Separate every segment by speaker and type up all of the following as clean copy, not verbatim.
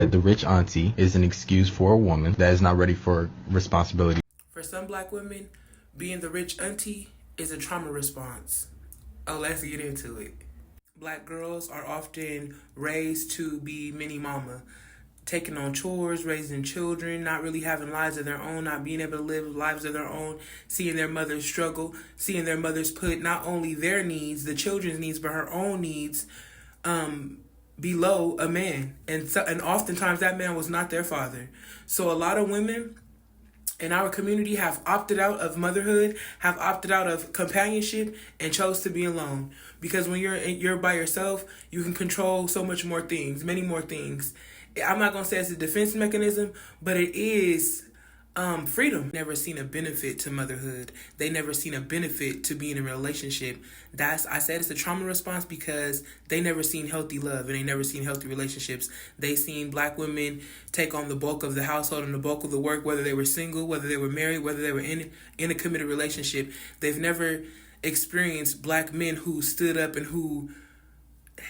Speaker 1: The rich auntie is an excuse for a woman that is not ready for responsibility.
Speaker 2: For some black women, being the rich auntie is a trauma response. Oh, let's get into it. Black girls are often raised to be mini mama, taking on chores, raising children, not really having lives of their own, not being able to live lives of their own, seeing their mothers struggle, seeing their mothers put not only their needs, the children's needs, but her own needs below a man. And oftentimes that man was not their father. So a lot of women in our community have opted out of motherhood, have opted out of companionship, and chose to be alone. Because when you're by yourself, you can control so much more things, many more things. I'm not gonna say it's a defense mechanism, but it is freedom. Never seen a benefit to motherhood. They never seen a benefit to being in a relationship. I said it's a trauma response because they never seen healthy love and they never seen healthy relationships. They seen black women take on the bulk of the household and the bulk of the work, whether they were single, whether they were married, whether they were in a committed relationship. They've never experienced black men who stood up and who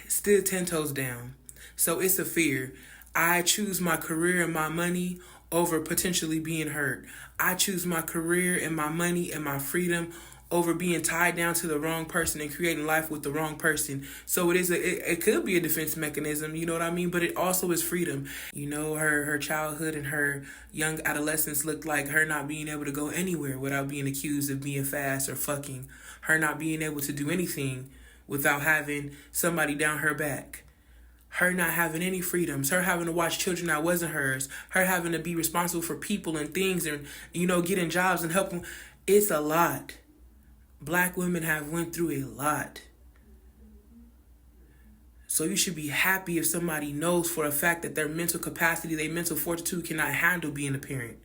Speaker 2: stood 10 toes down. So it's a fear. I choose my career and my money over potentially being hurt. I choose my career and my money and my freedom over being tied down to the wrong person and creating life with the wrong person. So it could be a defense mechanism, you know what I mean? But it also is freedom. You know, her childhood and her young adolescence looked like her not being able to go anywhere without being accused of being fast or fucking. Her not being able to do anything without having somebody down her back. Her not having any freedoms, her having to watch children that wasn't hers, her having to be responsible for people and things and, you know, getting jobs and helping. It's a lot. Black women have went through a lot. So you should be happy if somebody knows for a fact that their mental capacity, their mental fortitude cannot handle being a parent.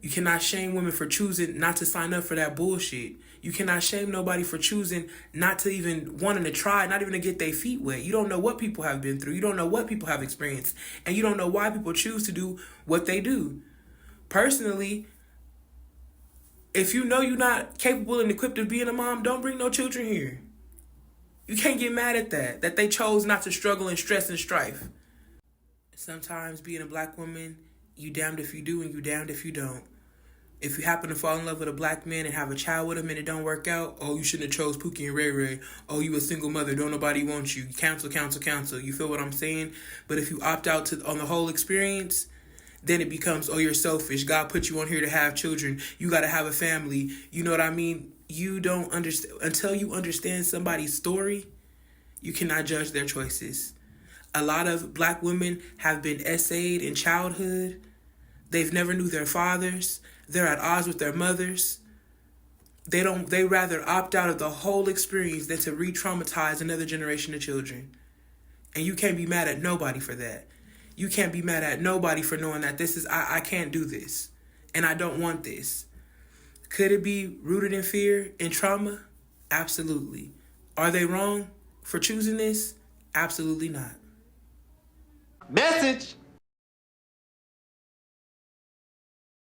Speaker 2: You cannot shame women for choosing not to sign up for that bullshit. You cannot shame nobody for choosing not to even wanting to try, not even to get their feet wet. You don't know what people have been through. You don't know what people have experienced. And you don't know why people choose to do what they do. Personally, if you know you're not capable and equipped of being a mom, don't bring no children here. You can't get mad at that they chose not to struggle and stress and strife. Sometimes being a black woman, you damned if you do and you damned if you don't. If you happen to fall in love with a black man and have a child with him and it don't work out, oh, you shouldn't have chose Pookie and Ray Ray. Oh, you a single mother, don't nobody want you. Cancel. You feel what I'm saying? But if you opt out on the whole experience, then it becomes, oh, you're selfish. God put you on here to have children. You got to have a family. You know what I mean? You don't understand. Until you understand somebody's story, you cannot judge their choices. A lot of black women have been essayed in childhood. They've never knew their fathers. They're at odds with their mothers. They rather opt out of the whole experience than to re-traumatize another generation of children. And you can't be mad at nobody for that. You can't be mad at nobody for knowing that I can't do this. And I don't want this. Could it be rooted in fear and trauma? Absolutely. Are they wrong for choosing this? Absolutely not.
Speaker 3: Message.